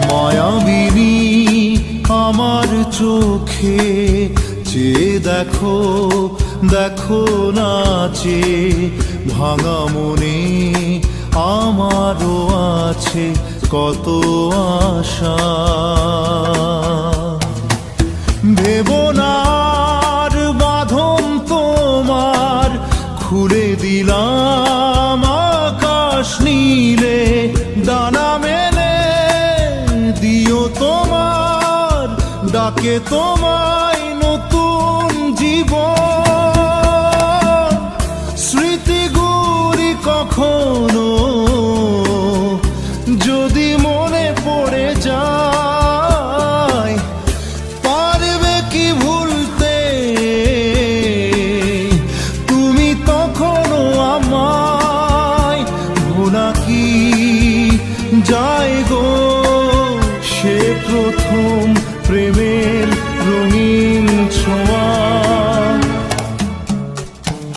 মায়াবিনী আমার চোখে চেয়ে দেখো, দেখো নাচে ভাঙা মনে আমারও আছে কত আশা। ভেবো না আর বাঁধন তোমার, খুলে দিলাম আকাশ নীলে, ডানা মেলে দিও তোমার ডাকে তোমায় নতুন জীবন। স্মৃতিগুলি কখনো যদি মনে পড়ে যায়, পারবে কি ভুলতে তুমি তখনও আমায়? ভোলা কি যায় গো সে প্রথম প্রেমের